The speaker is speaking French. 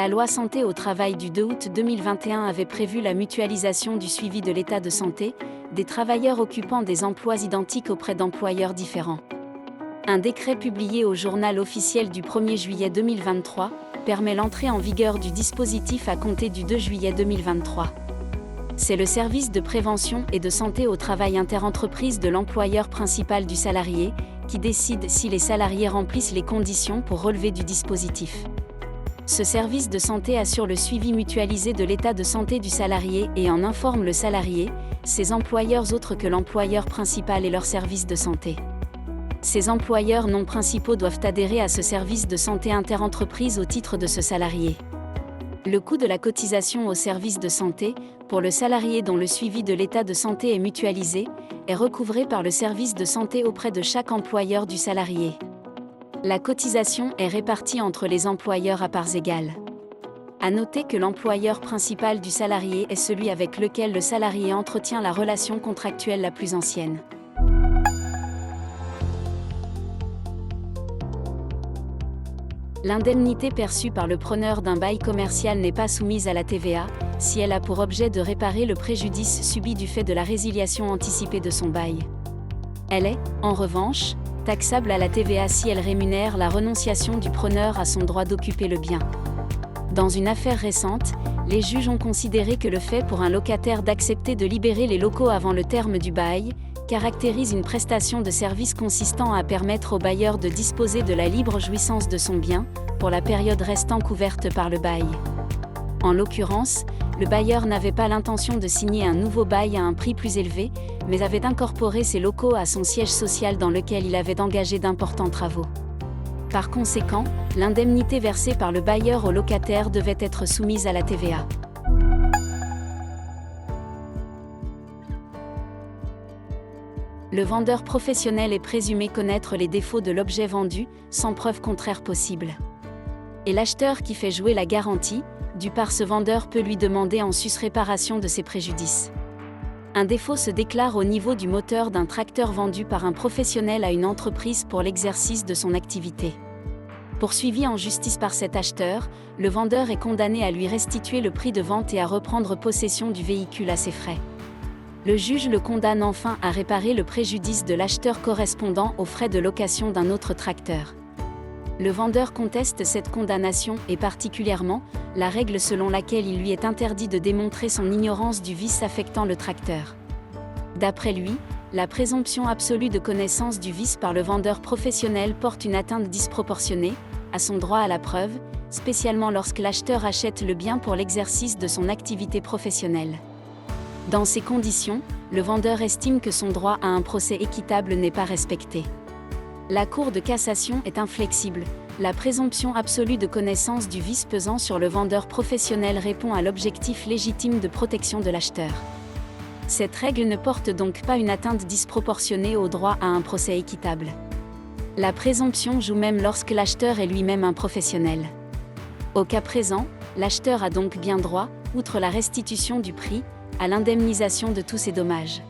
La loi Santé au travail du 2 août 2021 avait prévu la mutualisation du suivi de l'état de santé des travailleurs occupant des emplois identiques auprès d'employeurs différents. Un décret publié au journal officiel du 1er juillet 2023 permet l'entrée en vigueur du dispositif à compter du 2 juillet 2023. C'est le service de prévention et de santé au travail interentreprises de l'employeur principal du salarié qui décide si les salariés remplissent les conditions pour relever du dispositif. Ce service de santé assure le suivi mutualisé de l'état de santé du salarié et en informe le salarié, ses employeurs autres que l'employeur principal et leur service de santé. Ces employeurs non principaux doivent adhérer à ce service de santé interentreprises au titre de ce salarié. Le coût de la cotisation au service de santé, pour le salarié dont le suivi de l'état de santé est mutualisé, est recouvré par le service de santé auprès de chaque employeur du salarié. La cotisation est répartie entre les employeurs à parts égales. À noter que l'employeur principal du salarié est celui avec lequel le salarié entretient la relation contractuelle la plus ancienne. L'indemnité perçue par le preneur d'un bail commercial n'est pas soumise à la TVA, si elle a pour objet de réparer le préjudice subi du fait de la résiliation anticipée de son bail. Elle est, en revanche, taxable à la TVA si elle rémunère la renonciation du preneur à son droit d'occuper le bien. Dans une affaire récente, les juges ont considéré que le fait pour un locataire d'accepter de libérer les locaux avant le terme du bail caractérise une prestation de service consistant à permettre au bailleur de disposer de la libre jouissance de son bien, pour la période restant couverte par le bail. En l'occurrence, le bailleur n'avait pas l'intention de signer un nouveau bail à un prix plus élevé, mais avait incorporé ses locaux à son siège social dans lequel il avait engagé d'importants travaux. Par conséquent, l'indemnité versée par le bailleur au locataire devait être soumise à la TVA. Le vendeur professionnel est présumé connaître les défauts de l'objet vendu, sans preuve contraire possible. Et l'acheteur qui fait jouer la garantie, due par ce vendeur peut lui demander en sus réparation de ses préjudices. Un défaut se déclare au niveau du moteur d'un tracteur vendu par un professionnel à une entreprise pour l'exercice de son activité. Poursuivi en justice par cet acheteur, le vendeur est condamné à lui restituer le prix de vente et à reprendre possession du véhicule à ses frais. Le juge le condamne enfin à réparer le préjudice de l'acheteur correspondant aux frais de location d'un autre tracteur. Le vendeur conteste cette condamnation et particulièrement la règle selon laquelle il lui est interdit de démontrer son ignorance du vice affectant le tracteur. D'après lui, la présomption absolue de connaissance du vice par le vendeur professionnel porte une atteinte disproportionnée à son droit à la preuve, spécialement lorsque l'acheteur achète le bien pour l'exercice de son activité professionnelle. Dans ces conditions, le vendeur estime que son droit à un procès équitable n'est pas respecté. La Cour de cassation est inflexible. La présomption absolue de connaissance du vice pesant sur le vendeur professionnel répond à l'objectif légitime de protection de l'acheteur. Cette règle ne porte donc pas une atteinte disproportionnée au droit à un procès équitable. La présomption joue même lorsque l'acheteur est lui-même un professionnel. Au cas présent, l'acheteur a donc bien droit, outre la restitution du prix, à l'indemnisation de tous ces dommages.